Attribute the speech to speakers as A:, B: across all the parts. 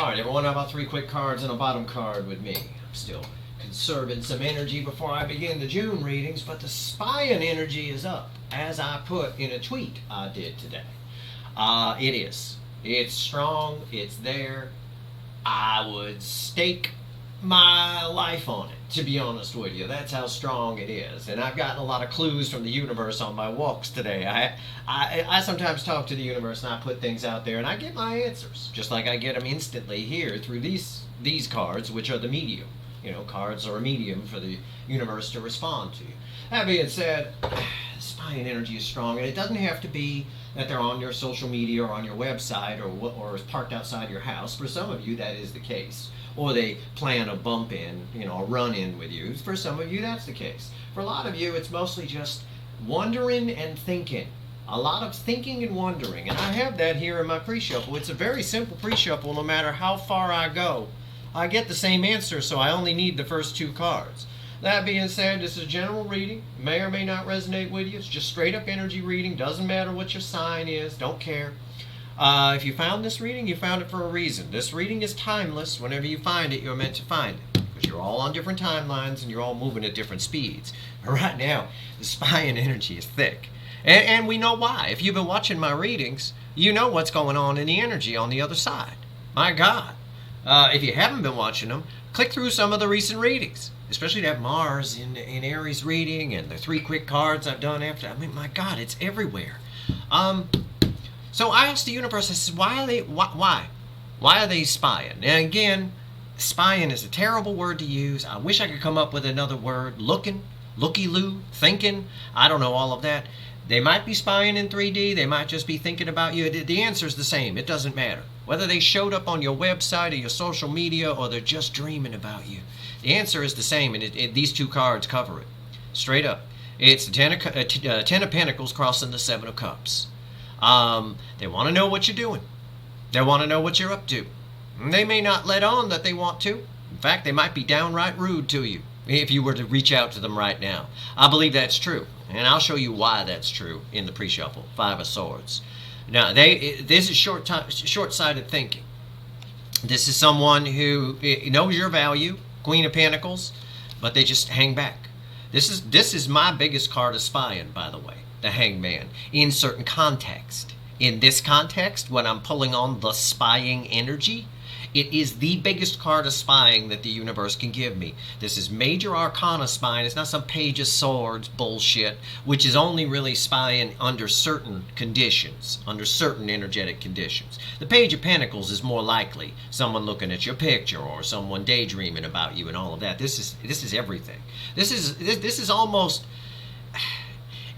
A: Alright everyone, how about 3 quick cards and a bottom card with me? I'm still conserving some energy before I begin the June readings, but the spying energy is up, as I put in a tweet I did today. It is. It's strong, it's there. I would stake my life on it, to be honest with you. That's how strong it is. And I've gotten a lot of clues from the universe on my walks today. I sometimes talk to the universe and I put things out there and I get my answers, just like I get them instantly here through these cards, which are the medium. You know, cards are a medium for the universe to respond to. That being said, spying energy is strong, and it doesn't have to be that they're on your social media or on your website or is parked outside your house. For some of you, that is the case. Or they plan a bump in, a run in with you. For some of you, that's the case. For a lot of you, it's mostly just wondering and thinking. A lot of thinking and wondering. And I have that here in my pre-shuffle. It's a very simple pre-shuffle. No matter how far I go, I get the same answer, so I only need the first 2 cards. That being said, this is a general reading. May or may not resonate with you. It's just straight up energy reading. Doesn't matter what your sign is. Don't care. If you found this reading, you found it for a reason. This reading is timeless. Whenever you find it, you're meant to find it. Because you're all on different timelines and you're all moving at different speeds. But right now, the spying energy is thick. And we know why. If you've been watching my readings, you know what's going on in the energy on the other side. My God. If you haven't been watching them, click through some of the recent readings. Especially that Mars in Aries reading and the 3 quick cards I've done after. I mean, my God, it's everywhere. So I asked the universe, I said, why are they spying? And again, spying is a terrible word to use. I wish I could come up with another word. Looking, looky-loo, thinking, I don't know all of that. They might be spying in 3D. They might just be thinking about you. The answer is the same. It doesn't matter. Whether they showed up on your website or your social media or they're just dreaming about you. The answer is the same, and these 2 cards cover it. Straight up. It's the 10 of Pentacles crossing the 7 of Cups. They want to know what you're doing. They want to know what you're up to. And they may not let on that they want to. In fact, they might be downright rude to you if you were to reach out to them right now. I believe that's true. And I'll show you why that's true in the pre-shuffle. 5 of Swords. Now, this is short-sighted thinking. This is someone who knows your value, Queen of Pentacles, but they just hang back. This is my biggest card of spying, by the way, the Hangman, in certain context. In this context, when I'm pulling on the spying energy, it is the biggest card of spying that the universe can give me. This is major arcana spying. It's not some Page of Swords bullshit, which is only really spying under certain conditions, under certain energetic conditions. The Page of Pentacles is more likely someone looking at your picture or someone daydreaming about you and all of that. This is everything. This is almost...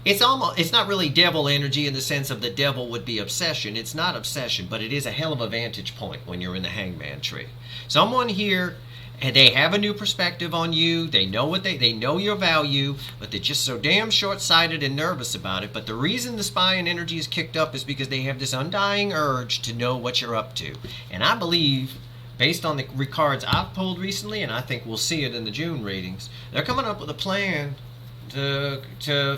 A: It's not really devil energy in the sense of the devil would be obsession. It's not obsession, but it is a hell of a vantage point when you're in the Hangman tree. Someone here, and they have a new perspective on you. They know they know your value, but they're just so damn short-sighted and nervous about it. But the reason the spying energy is kicked up is because they have this undying urge to know what you're up to. And I believe, based on the cards I've pulled recently, and I think we'll see it in the June readings, they're coming up with a plan to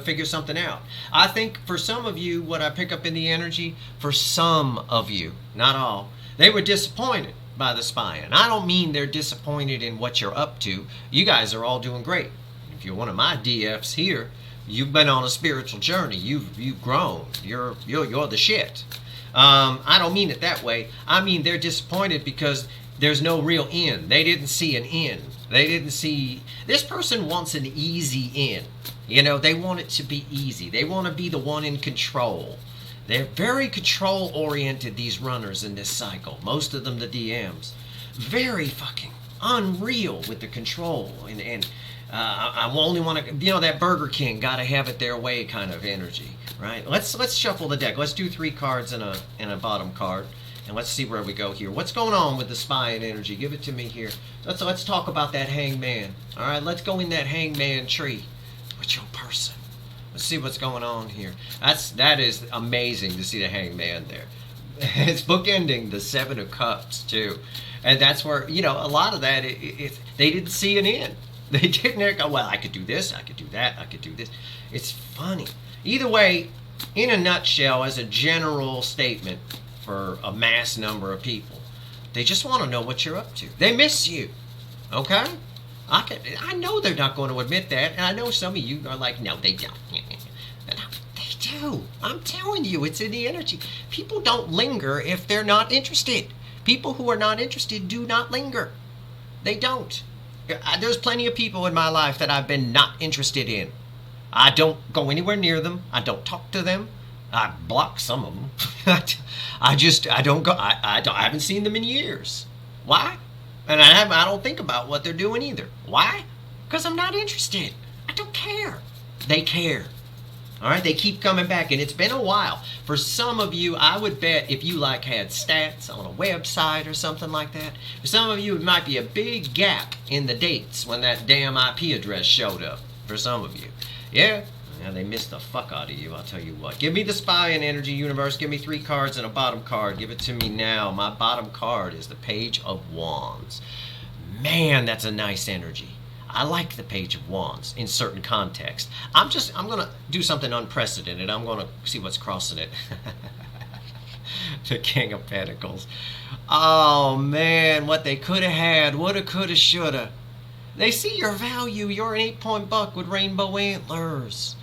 A: figure something out. I think for some of you, what I pick up in the energy, for some of you, not all, they were disappointed by the spying. I don't mean they're disappointed in what you're up to. You guys are all doing great. If you're one of my DFs here, you've been on a spiritual journey. You've grown. You're the shit. I don't mean it that way. I mean they're disappointed because there's no real end. They didn't see an end. They didn't see... This person wants an easy end. They want it to be easy. They want to be the one in control. They're very control-oriented, these runners in this cycle. Most of them, the DMs. Very fucking unreal with the control. And I only want to... that Burger King, gotta have it their way kind of energy, right? Let's shuffle the deck. Let's do 3 cards and a bottom card. And let's see where we go here. What's going on with the spying energy? Give it to me here. Let's talk about that Hangman. All right, let's go in that Hangman tree with your person. Let's see what's going on here. That is amazing to see the Hangman there. It's bookending the 7 of Cups too, and that's where a lot of that. They didn't see an end. They didn't go, well, I could do this, I could do that, I could do this. It's funny. Either way, in a nutshell, as a general statement for a mass number of people, They just want to know what you're up to. They miss you. Okay? I know they're not going to admit that, and I know some of you are like, no, they don't. They do. I'm telling you, it's in the energy. People don't linger if they're not interested. People who are not interested do not linger. They don't. There's plenty of people in my life that I've been not interested in. I don't go anywhere near them. I don't talk to them. I block some of them. I don't go. I haven't seen them in years. Why? And I don't think about what they're doing either. Why? Because I'm not interested. I don't care. They care. All right, they keep coming back, and it's been a while. For some of you, I would bet if you had stats on a website or something like that, for some of you, it might be a big gap in the dates when that damn IP address showed up. For some of you, yeah, they missed the fuck out of you. I'll tell you what. Give me the spy in energy universe. Give me 3 cards and a bottom card. Give it to me now. My bottom card is the Page of Wands. Man, that's a nice energy. I like the Page of Wands in certain contexts. I'm going to do something unprecedented. I'm going to see what's crossing it. The King of Pentacles. Oh, man, what they could have had. Woulda, coulda, shoulda. They see your value. You're an 8-point buck with rainbow antlers.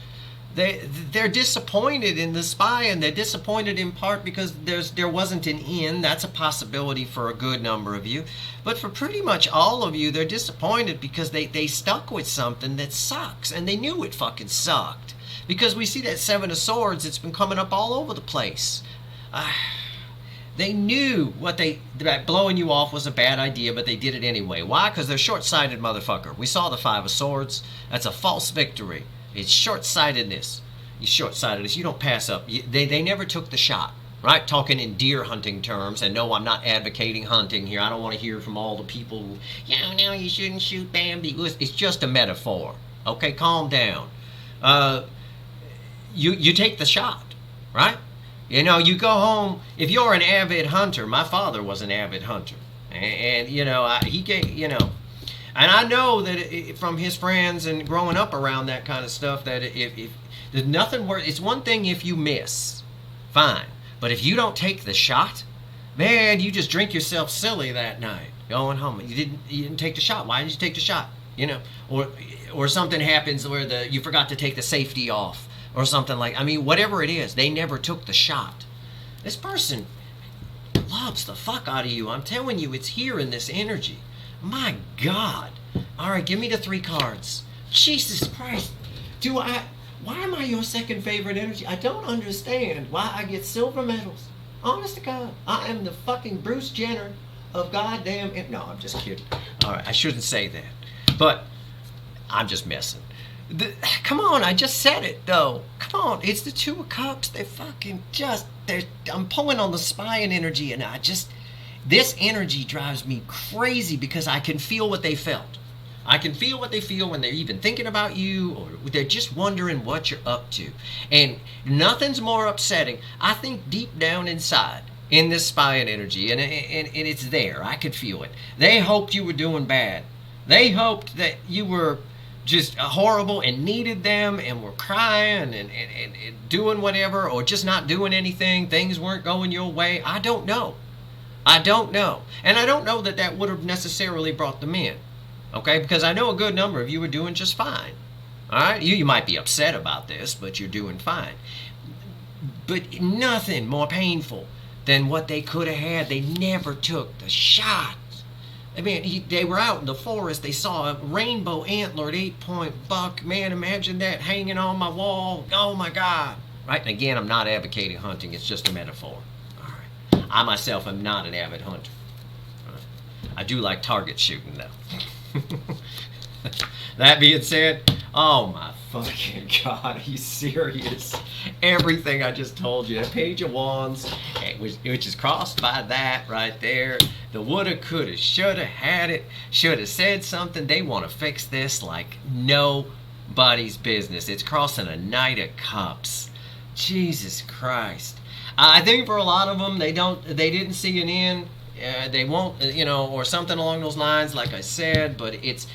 A: They're disappointed in the spy, and they're disappointed in part because there wasn't an end. That's a possibility for a good number of you. But for pretty much all of you, they're disappointed because they stuck with something that sucks, and they knew it fucking sucked. Because we see that 7 of Swords, it's been coming up all over the place. They knew that blowing you off was a bad idea, but they did it anyway. Why? Because they're short-sighted motherfucker. We saw the 5 of Swords. That's a false victory. It's short-sightedness. You don't pass up. They never took the shot, right? Talking in deer hunting terms, and no, I'm not advocating hunting here. I don't want to hear from all the people who, no, you shouldn't shoot Bambi. It's just a metaphor. Okay, calm down. You take the shot, right? You go home. If you're an avid hunter, my father was an avid hunter, and he gave, and I know that from his friends and growing up around that kind of stuff, that if there's nothing worse. It's one thing if you miss, fine. But if you don't take the shot, man, you just drink yourself silly that night going home. You didn't take the shot. Why didn't you take the shot? Or something happens where you forgot to take the safety off or something like. I mean, whatever it is, they never took the shot. This person loves the fuck out of you. I'm telling you, it's here in this energy. My God. All right, give me the 3 cards. Jesus Christ. Why am I your second favorite energy? I don't understand why I get silver medals. Honest to God. I am the fucking Bruce Jenner of goddamn... No, I'm just kidding. All right, I shouldn't say that. But I'm just messing. Come on, I just said it, though. Come on, it's the 2 of Cups. They fucking just... I'm pulling on the spying energy, and this energy drives me crazy because I can feel what they felt. I can feel what they feel when they're even thinking about you, or they're just wondering what you're up to. And nothing's more upsetting, I think, deep down inside in this spying energy, and it's there. I could feel it. They hoped you were doing bad. They hoped that you were just horrible and needed them and were crying and doing whatever, or just not doing anything. Things weren't going your way. I don't know. And I don't know that would have necessarily brought them in. Okay? Because I know a good number of you are doing just fine. All right? You might be upset about this, but you're doing fine. But nothing more painful than what they could have had. They never took the shot. I mean, they were out in the forest. They saw a rainbow antlered 8-point buck. Man, imagine that hanging on my wall. Oh, my God. Right? And again, I'm not advocating hunting. It's just a metaphor. I myself am not an avid hunter. I do like target shooting, though. That being said, oh my fucking God, are you serious? Everything I just told you, the Page of Wands, which is crossed by that right there, the woulda, coulda, shoulda, had it, shoulda said something. They want to fix this like nobody's business. It's crossing a Knight of Cups. Jesus Christ. I think for a lot of them, they didn't see an end. They won't, or something along those lines, like I said. But it's,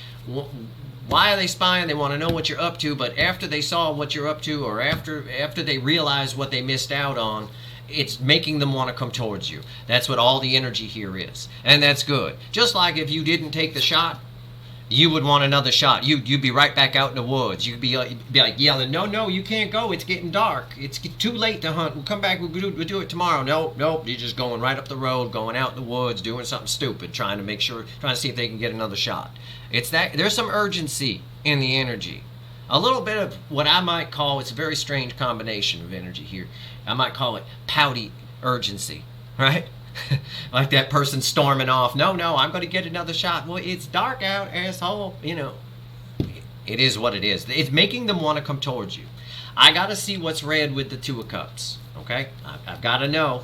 A: why are they spying? They want to know what you're up to. But after they saw what you're up to, or after they realized what they missed out on, it's making them want to come towards you. That's what all the energy here is. And that's good. Just like if you didn't take the shot, you would want another shot. You'd be right back out in the woods. You'd be like yelling, no, you can't go. It's getting dark. It's too late to hunt. We'll come back. We'll do it tomorrow. Nope. You're just going right up the road, going out in the woods, doing something stupid, trying to see if they can get another shot. It's that there's some urgency in the energy. A little bit of what I might call, it's a very strange combination of energy here. I might call it pouty urgency, right? Like that person storming off. No, I'm going to get another shot. Well, it's dark out, asshole. It is what it is. It's making them want to come towards you. I got to see what's red with the Two of Cups, okay? I've got to know.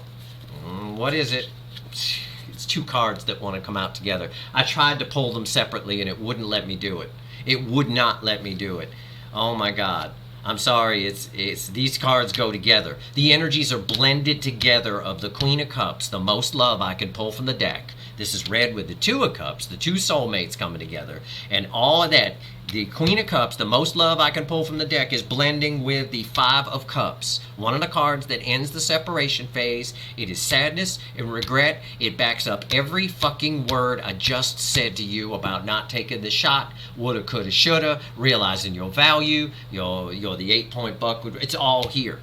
A: What is it? It's two cards that want to come out together. I tried to pull them separately, and it wouldn't let me do it. It would not let me do it. Oh, my God. I'm sorry, it's these cards go together. The energies are blended together of the Queen of Cups, the most love I can pull from the deck. This is red with the Two of Cups, the two soulmates coming together. And all of that, the Queen of Cups, the most love I can pull from the deck, is blending with the Five of Cups. One of the cards that ends the separation phase. It is sadness and regret. It backs up every fucking word I just said to you about not taking the shot. Woulda, coulda, shoulda. Realizing your value. You're the 8-point buck. It's all here.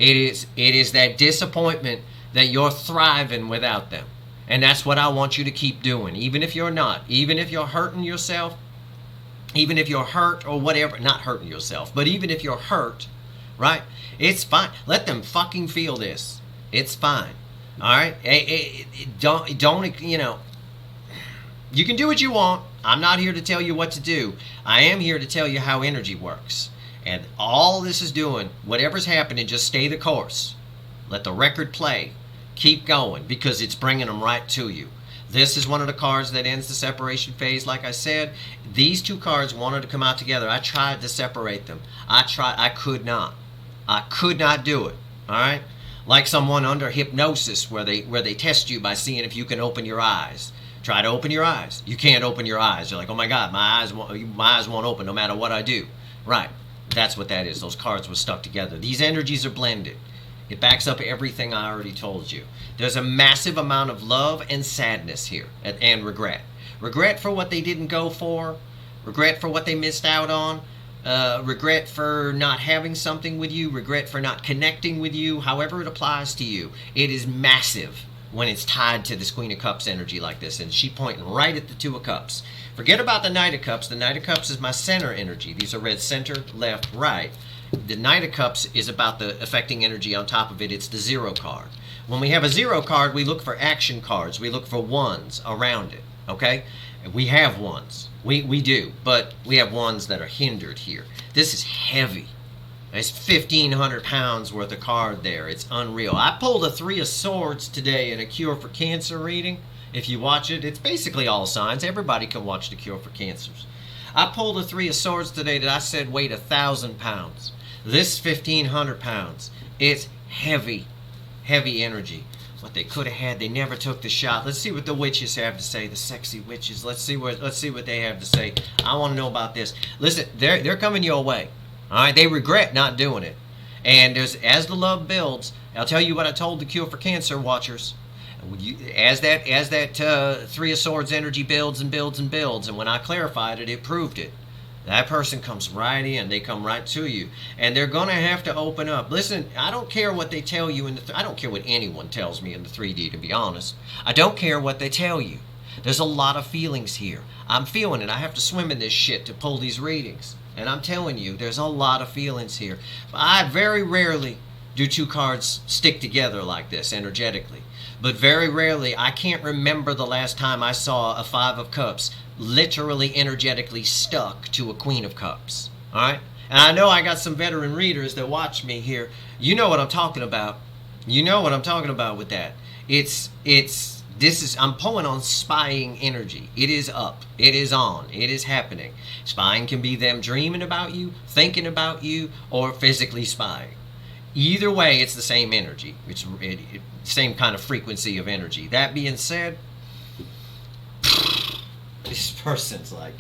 A: It is that disappointment that you're thriving without them. And that's what I want you to keep doing. Even if you're not. Even if you're hurting yourself. Even if you're hurt or whatever, not hurting yourself, but even if you're hurt, right? It's fine. Let them fucking feel this. It's fine. All right? Don't, you can do what you want. I'm not here to tell you what to do. I am here to tell you how energy works. And all this is doing, whatever's happening, just stay the course. Let the record play. Keep going because it's bringing them right to you. This is one of the cards that ends the separation phase, like I said. These two cards wanted to come out together. I tried to separate them. I could not. I could not do it. All right? Like someone under hypnosis where they test you by seeing if you can open your eyes. Try to open your eyes. You can't open your eyes. You're like, oh my God, my eyes won't open no matter what I do. Right. That's what that is. Those cards were stuck together. These energies are blended. It backs up everything I already told you. There's a massive amount of love and sadness here, and regret. Regret for what they didn't go for, regret for what they missed out on, regret for not having something with you, regret for not connecting with you, however it applies to you. It is massive when it's tied to this Queen of Cups energy like this, and she pointing right at the Two of Cups. Forget about the Knight of Cups. The Knight of Cups is my center energy. These are red center, left, right. The Knight of Cups is about the affecting energy on top of it. It's the zero card. When we have a zero card, we look for action cards. We look for ones around it, okay? We have ones. We do, but we have ones that are hindered here. This is heavy. It's 1,500 pounds worth of card there. It's unreal. I pulled a Three of Swords today in a Cure for Cancer reading. If you watch it, it's basically all signs. Everybody can watch the Cure for Cancers. I pulled a Three of Swords today that I said weighed 1,000 pounds. This 1,500 pounds. It's heavy, heavy energy. What they could have had, they never took the shot. Let's see what the witches have to say. The sexy witches. Let's see what they have to say. I want to know about this. Listen, they're coming your way. All right, they regret not doing it. And as the love builds, I'll tell you what I told the Cure for Cancer watchers. As that Three of Swords energy builds and builds and builds, and when I clarified it, it proved it. That person comes right in. They come right to you. And they're going to have to open up. Listen, I don't care what they tell you in the... I don't care what anyone tells me in the 3D, to be honest. I don't care what they tell you. There's a lot of feelings here. I'm feeling it. I have to swim in this shit to pull these readings. And I'm telling you, there's a lot of feelings here. I very rarely do two cards stick together like this energetically. But very rarely, I can't remember the last time I saw a Five of Cups literally energetically stuck to a Queen of Cups. All right? And I know I got some veteran readers that watch me here. You know what I'm talking about. You know what I'm talking about with that. I'm pulling on spying energy. It is up. It is on. It is happening. Spying can be them dreaming about you, thinking about you, or physically spying. Either way, it's the same energy. It's same kind of frequency of energy. That being said, this person's like,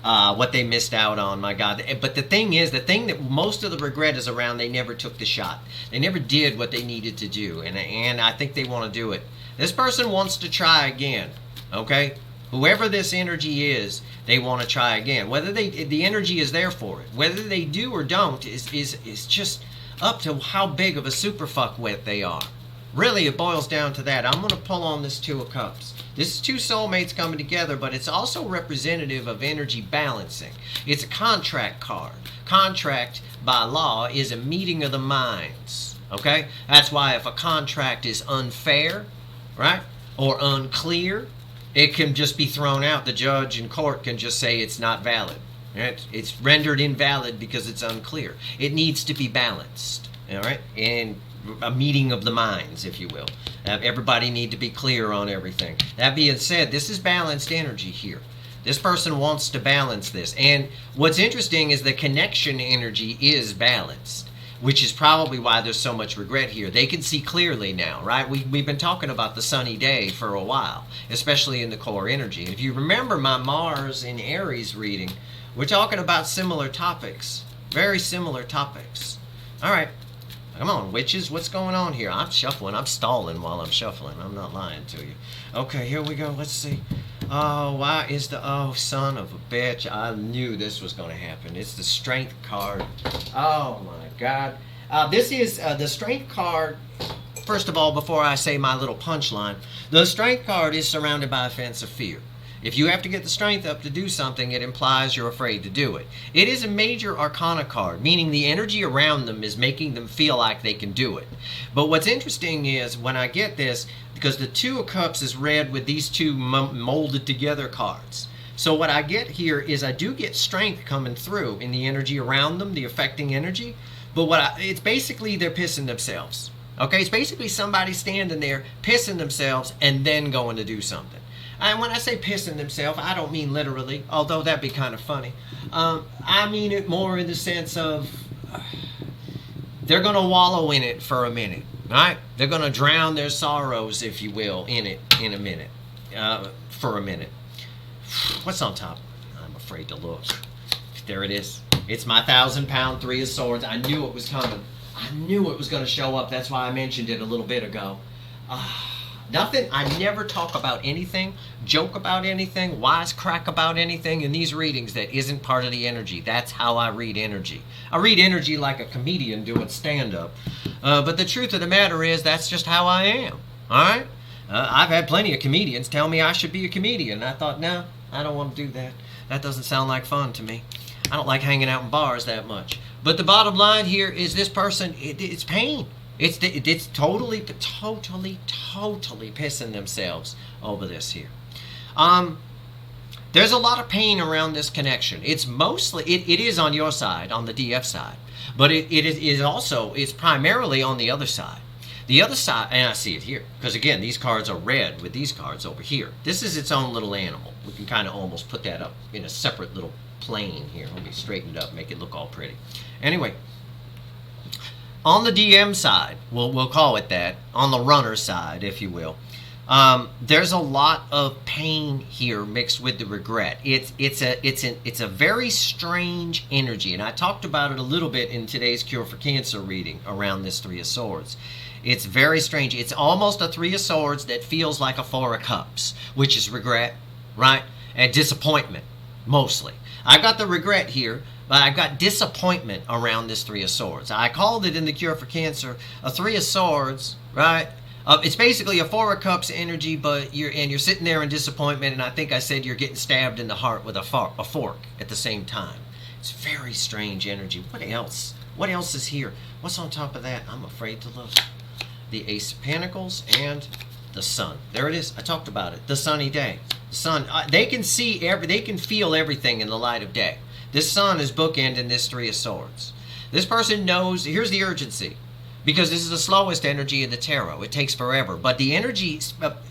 A: what they missed out on, my God. But the thing is, the thing that most of the regret is around, they never took the shot. They never did what they needed to do, and I think they want to do it. This person wants to try again, okay? Whoever this energy is, they want to try again. Whether the energy is there for it, whether they do or don't, is just up to how big of a super fuckwit they are. Really, it boils down to that. I'm going to pull on this Two of Cups. This is two soulmates coming together, but it's also representative of energy balancing. It's a contract card. Contract, by law, is a meeting of the minds. Okay? That's why if a contract is unfair, right, or unclear, it can just be thrown out. The judge in court can just say it's not valid. It's rendered invalid because it's unclear. It needs to be balanced. All right? And a meeting of the minds, if you will. Everybody need to be clear on everything. That being said, this is balanced energy here. This person wants to balance this. And what's interesting is the connection energy is balanced, which is probably why there's so much regret here. They can see clearly now, right? We've been talking about the sunny day for a while, especially in the core energy. And if you remember my Mars in Aries reading, we're talking about similar topics, very similar topics. All right. Come on, witches, what's going on here? I'm shuffling. I'm stalling while I'm shuffling. I'm not lying to you. Okay, here we go. Let's see. Oh, why is oh, son of a bitch. I knew this was going to happen. It's the Strength card. Oh, my God. This is the Strength card. First of all, before I say my little punchline, the Strength card is surrounded by a fence of fear. If you have to get the strength up to do something, it implies you're afraid to do it. It is a major arcana card, meaning the energy around them is making them feel like they can do it. But what's interesting is when I get this, because the Two of Cups is read with these two molded together cards. So what I get here is I do get strength coming through in the energy around them, the affecting energy. But it's basically they're pissing themselves. Okay, it's basically somebody standing there pissing themselves and then going to do something. And when I say pissing themselves, I don't mean literally, although that'd be kind of funny. I mean it more in the sense of they're going to wallow in it for a minute, right? They're going to drown their sorrows, if you will, in it in a minute, for a minute. What's on top? I'm afraid to look. There it is. It's my 1,000-pound Three of Swords. I knew it was coming. I knew it was going to show up. That's why I mentioned it a little bit ago. Nothing, I never talk about anything, joke about anything, wisecrack about anything in these readings that isn't part of the energy. That's how I read energy. I read energy like a comedian doing stand-up. But the truth of the matter is that's just how I am. All right? I've had plenty of comedians tell me I should be a comedian. I thought, no, I don't want to do that. That doesn't sound like fun to me. I don't like hanging out in bars that much. But the bottom line here is this person, it's pain. It's totally pissing themselves over this here. There's a lot of pain around this connection. It's mostly, it is on your side, on the DF side, but it is also, it's primarily on the other side. The other side, and I see it here, because again, these cards are red with these cards over here. This is its own little animal. We can kind of almost put that up in a separate little plane here. Let me straighten it up, make it look all pretty. Anyway. On the DM side, we'll call it that, on the runner side, if you will, there's a lot of pain here mixed with the regret. It's a very strange energy, and I talked about it a little bit in today's Cure for Cancer reading around this Three of Swords. It's very strange. It's almost a Three of Swords that feels like a Four of Cups, which is regret, right? And disappointment, mostly. I've got the regret here, but I've got disappointment around this Three of Swords. I called it in the Cure for Cancer a Three of Swords, right? It's basically a Four of Cups energy, but you're sitting there in disappointment, and I think I said you're getting stabbed in the heart with a fork at the same time. It's very strange energy. What else? What else is here? What's on top of that? I'm afraid to look. The Ace of Pentacles and the Sun. There it is. I talked about it. The sunny day. The sun. They can see they can feel everything in the light of day. This Sun is bookending this Three of Swords. This person knows, here's the urgency, because this is the slowest energy in the tarot. It takes forever. But the energy,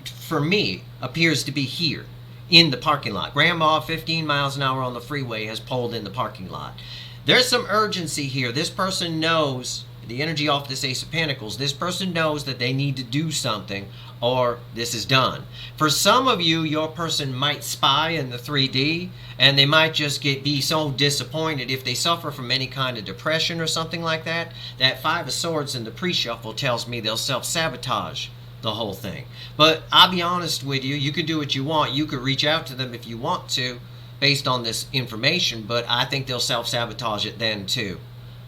A: for me, appears to be here in the parking lot. Grandma, 15 miles an hour on the freeway, has pulled in the parking lot. There's some urgency here. This person knows the energy off this Ace of Pentacles, this person knows that they need to do something or this is done. For some of you, your person might spy in the 3D, and they might just be so disappointed if they suffer from any kind of depression or something like that. That Five of Swords in the pre-shuffle tells me they'll self-sabotage the whole thing. But I'll be honest with you, you could do what you want. You could reach out to them if you want to based on this information, but I think they'll self-sabotage it then too.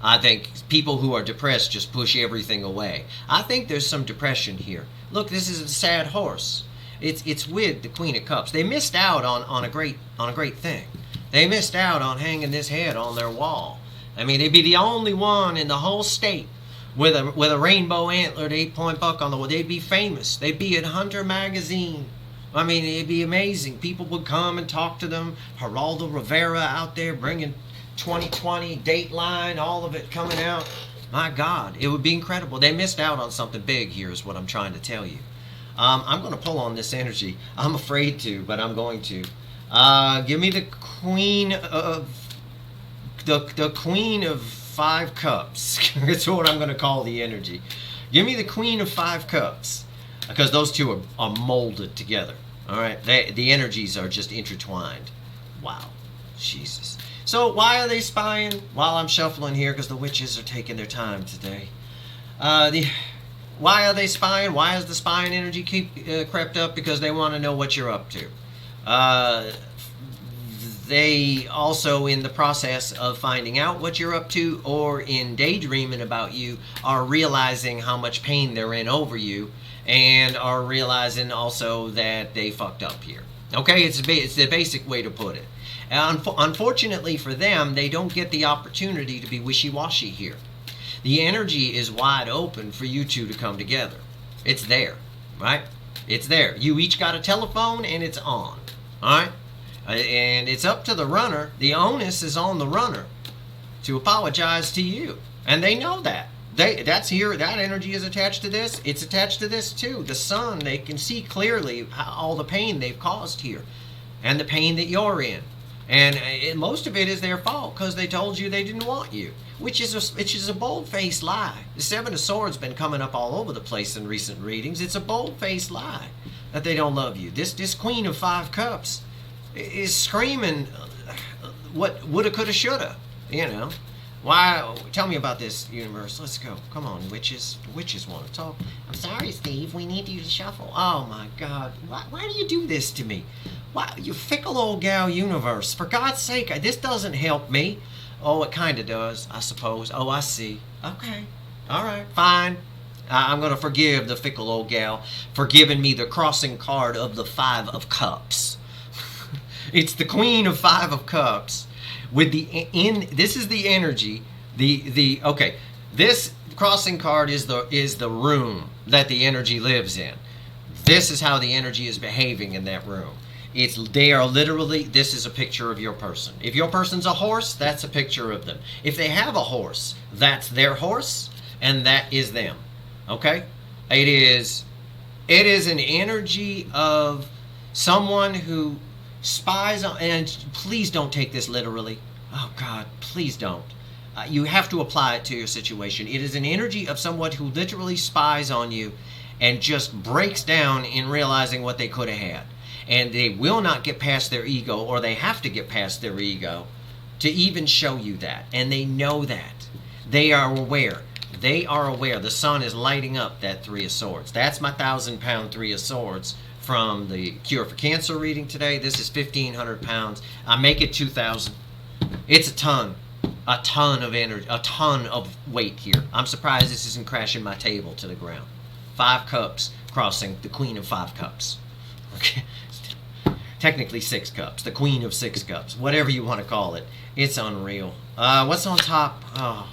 A: I think people who are depressed just push everything away. I think there's some depression here. Look, this is a sad horse. It's with the Queen of Cups. They missed out on a great thing. They missed out on hanging this head on their wall. I mean, they'd be the only one in the whole state with a rainbow antlered 8-point buck on the wall. They'd be famous. They'd be in Hunter magazine. I mean, it'd be amazing. People would come and talk to them. Geraldo Rivera out there bringing 2020 Dateline, all of it coming out. My God, it would be incredible. They missed out on something big here is what I'm trying to tell you. I'm going to pull on this energy. I'm afraid to, but I'm going to. Give me the Queen of the Queen of 5 Cups. That's what I'm going to call the energy. Give me the Queen of 5 Cups, because those two are molded together. All right, the energies are just intertwined. Wow, Jesus. So why are they spying? While I'm shuffling here, because the witches are taking their time today. Why are they spying? Why has the spying energy crept up? Because they want to know what you're up to. They also, in the process of finding out what you're up to, or in daydreaming about you, are realizing how much pain they're in over you, and are realizing also that they fucked up here. Okay, it's the basic way to put it. Unfortunately for them, they don't get the opportunity to be wishy-washy here. The energy is wide open for you two to come together. It's there, right? It's there. You each got a telephone and it's on, all right? And it's up to the runner. The onus is on the runner to apologize to you. And they know that. That's here. That energy is attached to this. It's attached to this too. The sun, they can see clearly all the pain they've caused here and the pain that you're in. And most of it is their fault because they told you they didn't want you, which is a bold-faced lie. The Seven of Swords been coming up all over the place in recent readings. It's a bold-faced lie that they don't love you. This Queen of 5 Cups is screaming what woulda, coulda, shoulda, you know. Why? Tell me about this, universe. Let's go. Come on, witches. The witches want to talk. I'm sorry, Steve. We need you to shuffle. Oh, my God. Why do you do this to me? Why, you fickle old gal, universe. For God's sake, this doesn't help me. Oh, it kind of does, I suppose. Oh, I see. Okay. All right. Fine. I'm going to forgive the fickle old gal for giving me the crossing card of the 5 of Cups. It's the Queen of 5 of Cups. With this is the energy. Okay. This crossing card is the room that the energy lives in. This is how the energy is behaving in that room. They are literally, this is a picture of your person. If your person's a horse, that's a picture of them. If they have a horse, that's their horse, and that is them. Okay? It is an energy of someone who spies on, and please don't take this literally. Oh God, please don't. You have to apply it to your situation. It is an energy of someone who literally spies on you and just breaks down in realizing what they could have had. And they will not get past their ego, or they have to get past their ego to even show you that. And they know that. They are aware. They are aware. The sun is lighting up that 3 of Swords. That's my 1,000-pound 3 of Swords from the Cure for Cancer reading today. This is 1,500 pounds. I make it 2,000. It's a ton of energy, a ton of weight here. I'm surprised this isn't crashing my table to the ground. 5 cups crossing the Queen of 5 Cups. Okay. Technically 6 cups, the Queen of 6 Cups, whatever you want to call it. It's unreal. What's on top? Oh,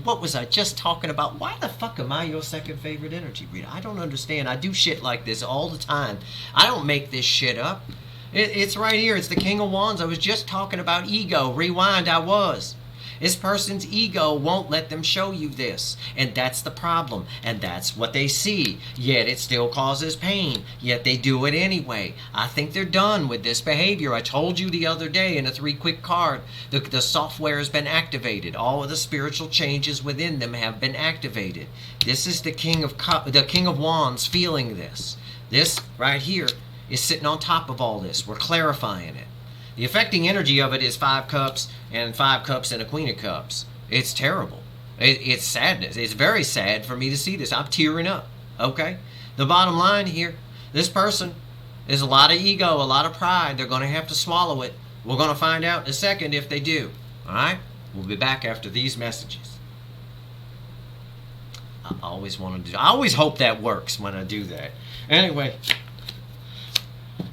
A: what was I just talking about? Why the fuck am I your second favorite energy reader? I don't understand. I do shit like this all the time. I don't make this shit up. It's right here. It's the King of Wands. I was just talking about ego. Rewind, I was. This person's ego won't let them show you this. And that's the problem. And that's what they see. Yet it still causes pain. Yet they do it anyway. I think they're done with this behavior. I told you the other day in a 3-quick card, the software has been activated. All of the spiritual changes within them have been activated. This is the King of Wands feeling this. This right here is sitting on top of all this. We're clarifying it. The affecting energy of it is 5 cups and 5 cups and a Queen of Cups. It's terrible. It's sadness. It's very sad for me to see this. I'm tearing up. Okay? The bottom line here, this person is a lot of ego, a lot of pride. They're going to have to swallow it. We're going to find out in a second if they do. All right? We'll be back after these messages. I always hope that works when I do that. Anyway,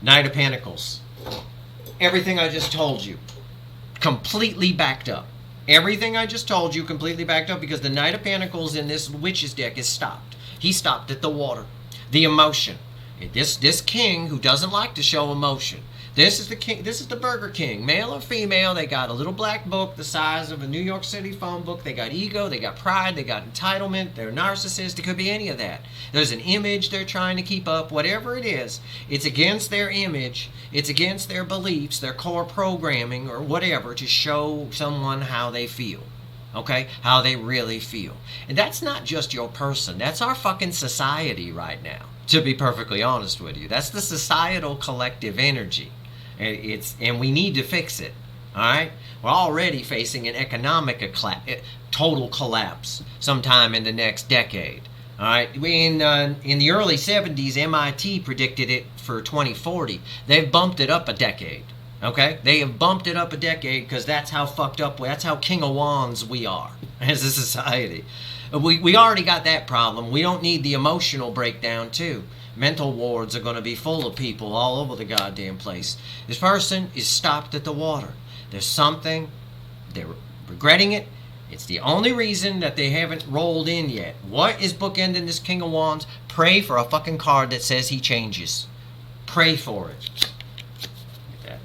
A: Knight of Pentacles. Everything I just told you, completely backed up. Everything I just told you, completely backed up, because the Knight of Pentacles in this Witch's deck is stopped. He stopped at the water, the emotion. This king who doesn't like to show emotion. This is the king. This is the Burger King, male or female. They got a little black book the size of a New York City phone book. They got ego, they got pride, they got entitlement. They're narcissists. It could be any of that. There's an image they're trying to keep up. Whatever it is, it's against their image. It's against their beliefs, their core programming, or whatever, to show someone how they feel. Okay? How they really feel. And that's not just your person. That's our fucking society right now, to be perfectly honest with you. That's the societal collective energy. And we need to fix it. All right? We're already facing an economic total collapse sometime in the next decade. All right? In the early 70s, MIT predicted it for 2040. They've bumped it up a decade. Okay? They have bumped it up a decade because that's how fucked up, that's how King of Wands we are as a society. We already got that problem. We don't need the emotional breakdown too. Mental wards are going to be full of people all over the goddamn place. This person is stopped at the water. There's something, they're regretting it. It's the only reason that they haven't rolled in yet. What is bookending this King of Wands? Pray for a fucking card that says he changes. Pray for it. Look at that.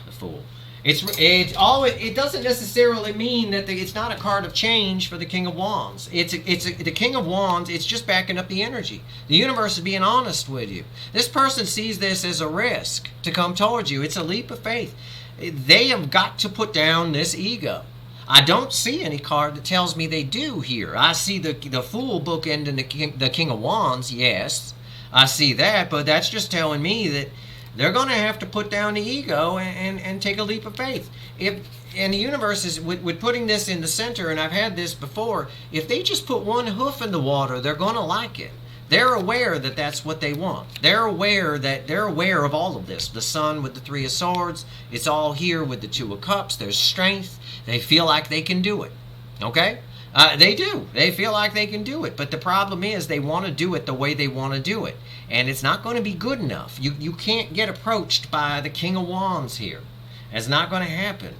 A: The Fool. It doesn't necessarily mean that it's not a card of change for the King of Wands. The King of Wands, it's just backing up the energy. The universe is being honest with you. This person sees this as a risk to come towards you. It's a leap of faith. They have got to put down this ego. I don't see any card that tells me they do here. I see the Fool bookend and the King of Wands, yes. I see that, but that's just telling me that they're going to have to put down the ego and take a leap of faith. And the universe is, with putting this in the center, and I've had this before, if they just put one hoof in the water, they're going to like it. They're aware that that's what they want. They're aware of all of this. The Sun with the 3 of Swords, it's all here with the 2 of Cups. There's strength. They feel like they can do it. Okay? They do. They feel like they can do it. But the problem is they want to do it the way they want to do it. And it's not going to be good enough. You can't get approached by the King of Wands here. It's not going to happen.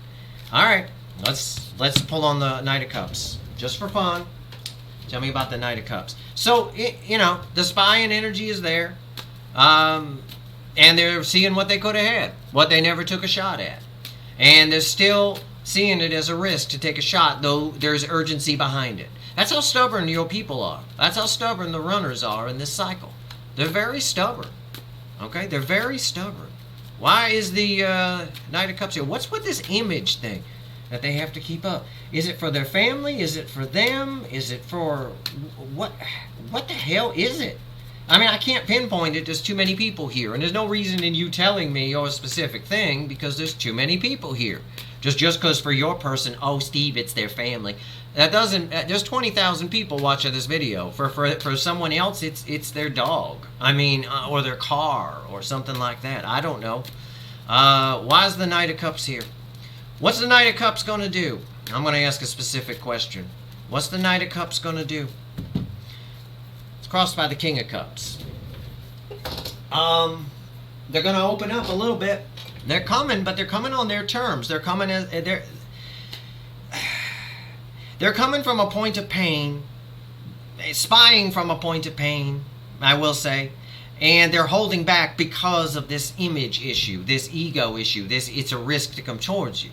A: All right. Let's pull on the Knight of Cups. Just for fun. Tell me about the Knight of Cups. So, the spying energy is there. And they're seeing what they could have had. What they never took a shot at. And they're still seeing it as a risk to take a shot, though there's urgency behind it. That's how stubborn your people are. That's how stubborn the runners are in this cycle. They're very stubborn. Okay? They're very stubborn. Why is the Knight of Cups here? What's with this image thing that they have to keep up? Is it for their family? Is it for them? Is it for... What the hell is it? I mean, I can't pinpoint it. There's too many people here. And there's no reason in you telling me a specific thing because there's too many people here. Just because for your person, oh, Steve, it's their family. That doesn't... There's 20,000 people watching this video. For someone else, it's their dog. I mean, or their car or something like that. I don't know. Why is the Knight of Cups here? What's the Knight of Cups going to do? I'm going to ask a specific question. What's the Knight of Cups going to do? It's crossed by the King of Cups. They're going to open up a little bit. They're coming, but they're coming on their terms. They're coming they're coming from a point of pain, spying from a point of pain, I will say, and they're holding back because of this image issue, this ego issue. It's a risk to come towards you.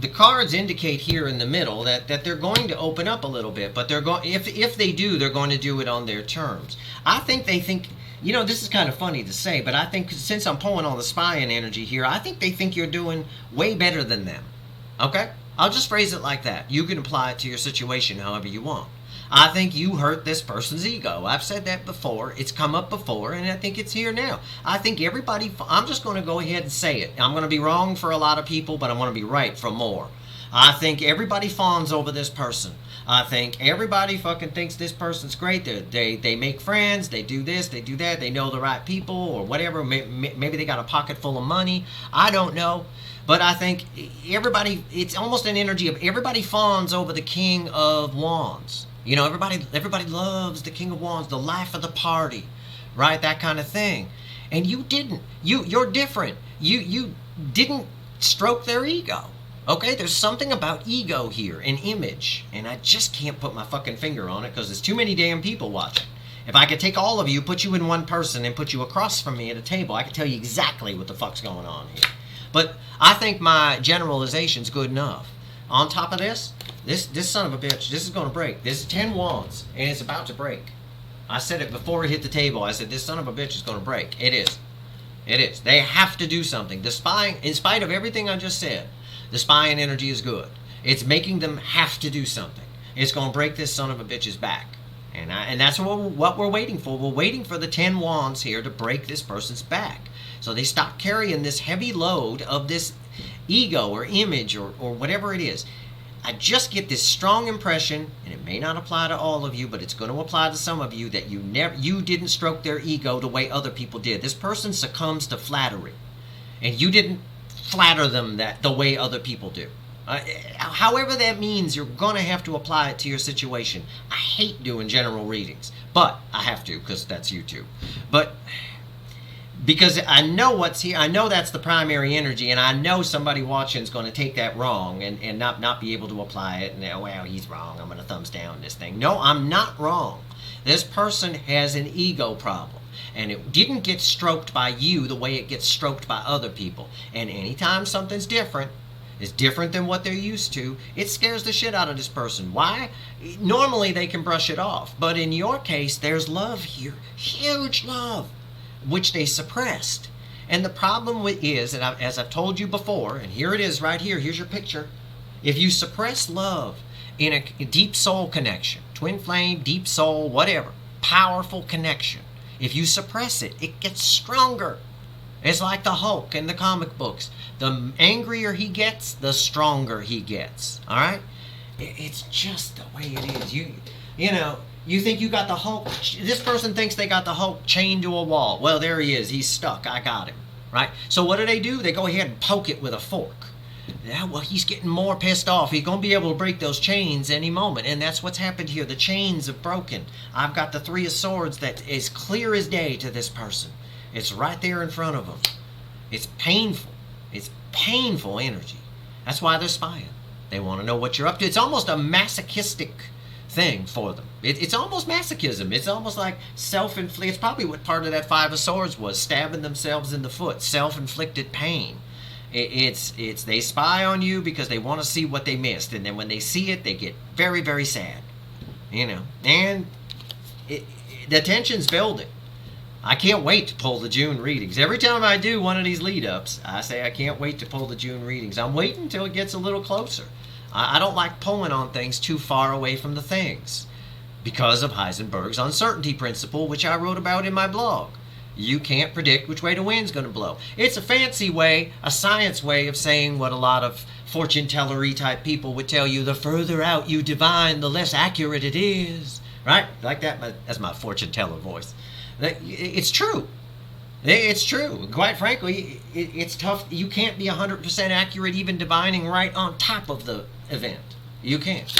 A: the cards indicate here in the middle that they're going to open up a little bit, but they're going, if they do, they're going to do it on their terms. I think they think, you know, this is kind of funny to say, but I think since I'm pulling on the spying energy here, I think they think you're doing way better than them. Okay? I'll just phrase it like that. You can apply it to your situation however you want. I think you hurt this person's ego. I've said that before. It's come up before, and I think it's here now. I think everybody, I'm just going to go ahead and say it. I'm going to be wrong for a lot of people, but I'm going to be right for more. I think everybody fawns over this person. I think everybody fucking thinks this person's great. They make friends. They do this. They do that. They know the right people or whatever. Maybe they got a pocket full of money. I don't know. But I think everybody, it's almost an energy of everybody fawns over the King of Wands. You know, everybody loves the King of Wands, the life of the party, right? That kind of thing. And you didn't. You're different. You didn't stroke their ego. Okay? There's something about ego here, an image. And I just can't put my fucking finger on it because there's too many damn people watching. If I could take all of you, put you in one person, and put you across from me at a table, I could tell you exactly what the fuck's going on here. But I think my generalization's good enough. On top of this son of a bitch, this is going to break. This is 10 wands, and it's about to break. I said it before it hit the table. I said, this son of a bitch is going to break. It is. It is. They have to do something. The spying, in spite of everything I just said, the spying energy is good. It's making them have to do something. It's going to break this son of a bitch's back. And that's what we're waiting for. We're waiting for the 10 wands here to break this person's back. So they stop carrying this heavy load of this ego or image or whatever it is. I just get this strong impression, and it may not apply to all of you, but it's going to apply to some of you, that you didn't stroke their ego the way other people did. This person succumbs to flattery, and you didn't flatter them the way other people do. However that means, you're going to have to apply it to your situation. I hate doing general readings, but I have to because that's YouTube. But because I know what's here, I know that's the primary energy, and I know somebody watching is going to take that wrong and not be able to apply it, and well, he's wrong, I'm going to thumbs down this thing. No, I'm not wrong. This person has an ego problem, and it didn't get stroked by you the way it gets stroked by other people. And anytime something's different, is different than what they're used to, it scares the shit out of this person. Why? Normally they can brush it off, but in your case, there's love here, huge love, which they suppressed. And the problem is, and as I've told you before, and here it is right here, here's your picture. If you suppress love in a deep soul connection, twin flame, deep soul, whatever, powerful connection, if you suppress it, it gets stronger. It's like the Hulk in the comic books. The angrier he gets, the stronger he gets. All right? It's just the way it is. You know, you think you got the Hulk. This person thinks they got the Hulk chained to a wall. Well, there he is. He's stuck. I got him. Right? So what do? They go ahead and poke it with a fork. Yeah, well, he's getting more pissed off. He's going to be able to break those chains any moment. And that's what's happened here. The chains have broken. I've got the Three of Swords that is clear as day to this person. It's right there in front of them. It's painful. It's painful energy. That's why they're spying. They want to know what you're up to. It's almost a masochistic thing for them. It's almost masochism. It's almost like self-inflicted. It's probably what part of that Five of Swords was, stabbing themselves in the foot, self-inflicted pain. It's they spy on you because they want to see what they missed, and then when they see it, they get very, very sad. You know, and the tension's building. I can't wait to pull the June readings. Every time I do one of these lead-ups, I say I can't wait to pull the June readings. I'm waiting until it gets a little closer. I don't like pulling on things too far away from the things because of Heisenberg's uncertainty principle, which I wrote about in my blog. You can't predict which way the wind's going to blow. It's a fancy way, a science way of saying what a lot of fortune-tellery type people would tell you: the further out you divine, the less accurate it is. Right? Like that? That's my fortune-teller voice. It's true. It's true. Quite frankly, it's tough. You can't be 100% accurate, even divining right on top of the event. You can't.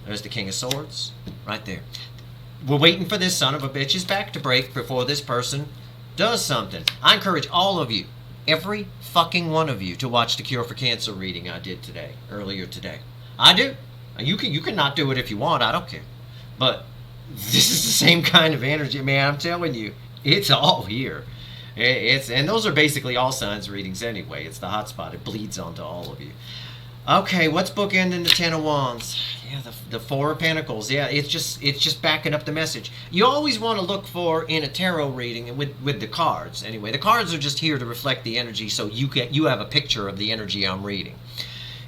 A: There's the King of Swords, right there. We're waiting for this son of a bitch's back to break before this person does something. I encourage all of you, every fucking one of you, to watch the Cure for Cancer reading I did earlier today. I do. You can not do it if you want. I don't care. But this is the same kind of energy, man. I'm telling you, it's all here. And those are basically all signs readings anyway. It's the hot spot. It bleeds onto all of you. Okay, what's bookending the Ten of Wands? Yeah, the Four of Pentacles. Yeah, it's just backing up the message. You always want to look for in a tarot reading with the cards. Anyway, the cards are just here to reflect the energy, so you have a picture of the energy I'm reading.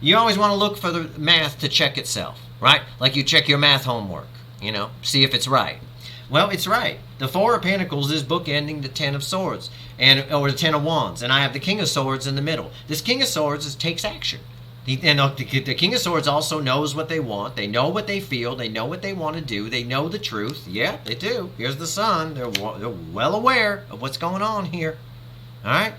A: You always want to look for the math to check itself, right? Like you check your math homework, see if it's right. Well, it's right. The Four of Pentacles is bookending the Ten of Swords, or the Ten of Wands, and I have the King of Swords in the middle. This King of Swords takes action. And the King of Swords also knows what they want. They know what they feel. They know what they want to do. They know the truth. Yeah, they do. Here's the Sun. They're well aware of what's going on here. All right?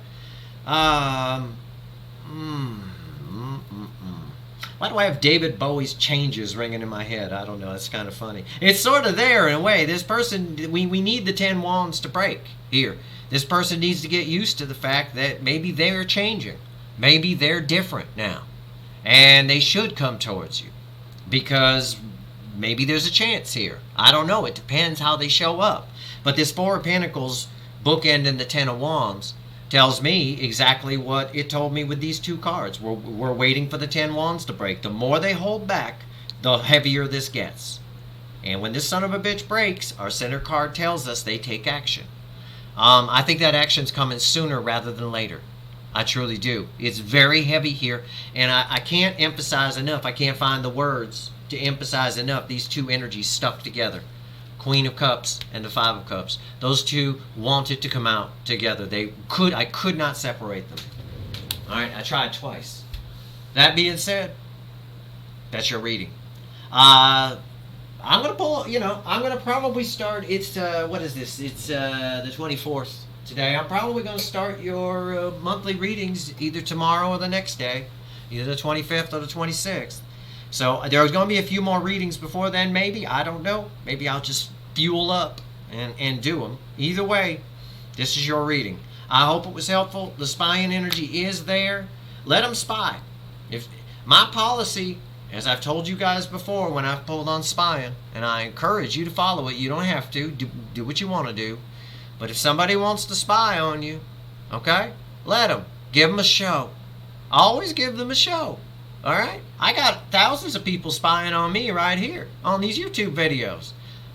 A: Why do I have David Bowie's Changes ringing in my head? I don't know. It's kind of funny. It's sort of there in a way. This person, we need the 10 wands to break here. This person needs to get used to the fact that maybe they're changing. Maybe they're different now. And they should come towards you. Because maybe there's a chance here. I don't know. It depends how they show up. But this Four of Pentacles bookending the 10 of Wands tells me exactly what it told me with these two cards. We're waiting for the 10 wands to break. The more they hold back, the heavier this gets. And when this son of a bitch breaks, our center card tells us they take action. I think that action's coming sooner rather than later. I truly do. It's very heavy here, and I can't emphasize enough. I can't find the words to emphasize enough these two energies stuck together. Queen of Cups and the Five of Cups. Those two wanted to come out together. I could not separate them. All right, I tried twice. That being said, that's your reading. I'm going to pull, I'm going to probably start, what is this? It's the 24th today. I'm probably going to start your monthly readings either tomorrow or the next day, either the 25th or the 26th. So there's going to be a few more readings before then, maybe. I don't know. Maybe I'll just fuel up and do them. Either way, this is your reading. I hope it was helpful. The spying energy is there. Let them spy. If my policy, as I've told you guys before when I've pulled on spying, and I encourage you to follow it. You don't have to. Do what you want to do. But if somebody wants to spy on you, okay, let them. Give them a show. Always give them a show. All right? I got thousands of people spying on me right here on these YouTube videos.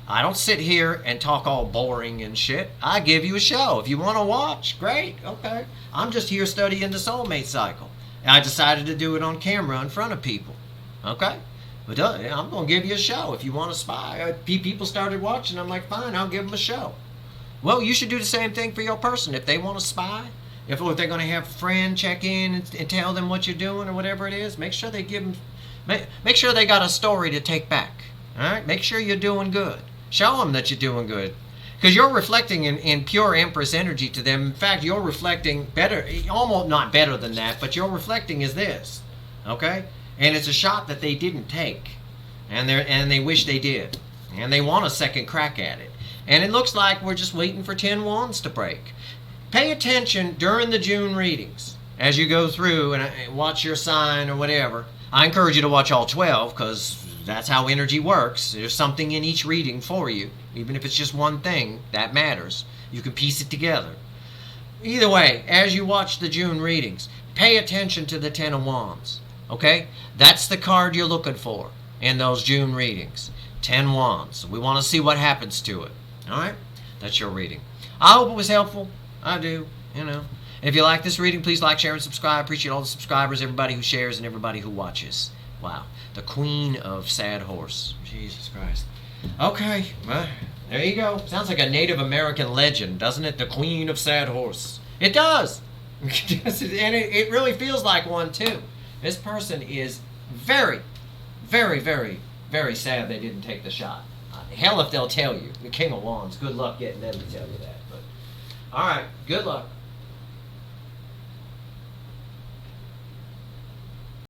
A: I don't sit here and talk all boring and shit. I give you a show. If you want to watch, great. Okay. I'm just here studying the soulmate cycle. And I decided to do it on camera in front of people. Okay? But I'm going to give you a show. If you want to spy, people started watching. I'm like, fine, I'll give them a show. Well, you should do the same thing for your person. If they want to spy, if they're going to have a friend check in and tell them what you're doing or whatever it is, make sure they make sure they got a story to take back. All right? Make sure you're doing good. Show them that you're doing good. Because you're reflecting in pure Empress energy to them. In fact, you're reflecting better, almost not better than that, but you're reflecting is this. Okay? And it's a shot that they didn't take. And they wish they did. And they want a second crack at it. And it looks like we're just waiting for 10 wands to break. Pay attention during the June readings as you go through and watch your sign or whatever. I encourage you to watch all 12 because that's how energy works. There's something in each reading for you. Even if it's just one thing, that matters. You can piece it together. Either way, as you watch the June readings, pay attention to the 10 of Wands. Okay? That's the card you're looking for in those June readings. 10 Wands. We want to see what happens to it. Alright? That's your reading. I hope it was helpful. I do. If you like this reading, please like, share, and subscribe. Appreciate all the subscribers, everybody who shares, and everybody who watches. Wow. The Queen of Sad Horse. Jesus Christ. Okay. Well, there you go. Sounds like a Native American legend, doesn't it? The Queen of Sad Horse. It does. And it really feels like one, too. This person is very, very, very, very sad they didn't take the shot. Hell if they'll tell you. The King of Wands. Good luck getting them to tell you that. But all right. Good luck.